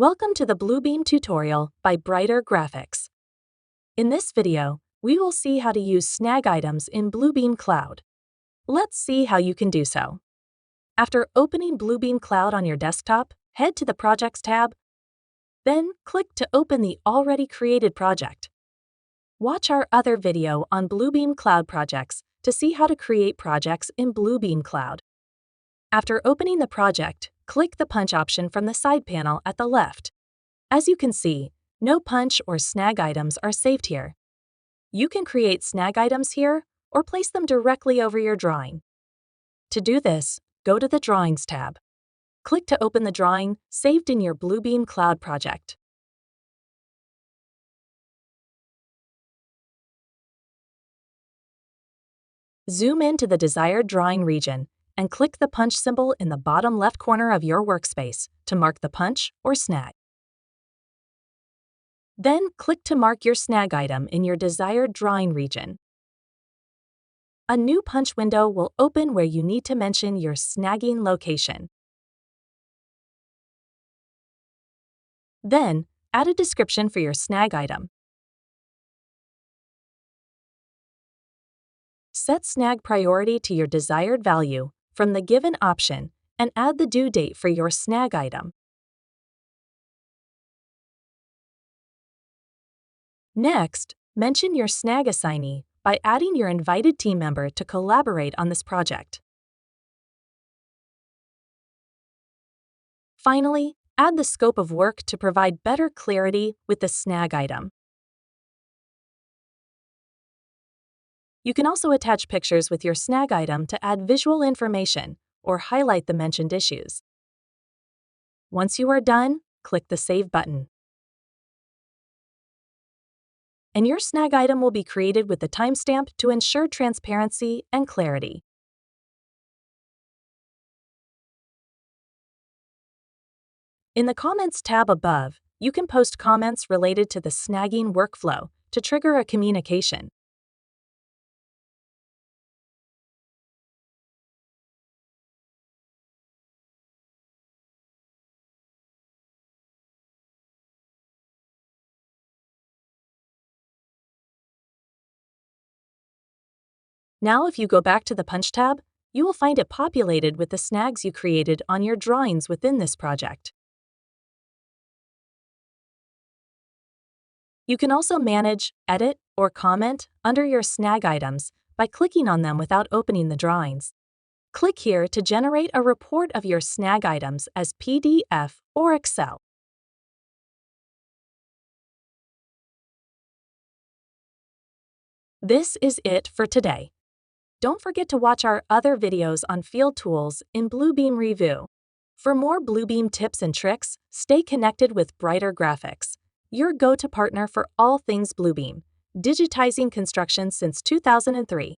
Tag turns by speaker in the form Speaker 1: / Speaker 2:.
Speaker 1: Welcome to the Bluebeam tutorial by Brighter Graphics. In this video, we will see how to use Snag items in Bluebeam Cloud. Let's see how you can do so. After opening Bluebeam Cloud on your desktop, head to the Projects tab. Then click to open the already created project. Watch our other video on Bluebeam Cloud projects to see how to create projects in Bluebeam Cloud. After opening the project, click the Punch option from the side panel at the left. As you can see, no punch or snag items are saved here. You can create snag items here or place them directly over your drawing. To do this, go to the Drawings tab. Click to open the drawing saved in your Bluebeam Cloud project. Zoom in to the desired drawing region and click the punch symbol in the bottom left corner of your workspace to mark the punch or snag. Then click to mark your snag item in your desired drawing region. A new punch window will open where you need to mention your snagging location. Then, add a description for your snag item. Set snag priority to your desired value from the given option and add the due date for your snag item. Next, mention your snag assignee by adding your invited team member to collaborate on this project. Finally, add the scope of work to provide better clarity with the snag item. You can also attach pictures with your snag item to add visual information or highlight the mentioned issues. Once you are done, click the Save button. And your snag item will be created with the timestamp to ensure transparency and clarity. In the Comments tab above, you can post comments related to the snagging workflow to trigger a communication. Now, if you go back to the Punch tab, you will find it populated with the snags you created on your drawings within this project. You can also manage, edit, or comment under your snag items by clicking on them without opening the drawings. Click here to generate a report of your snag items as PDF or Excel. This is it for today. Don't forget to watch our other videos on field tools in Bluebeam Review. For more Bluebeam tips and tricks, stay connected with Brighter Graphics, your go-to partner for all things Bluebeam, digitizing construction since 2003.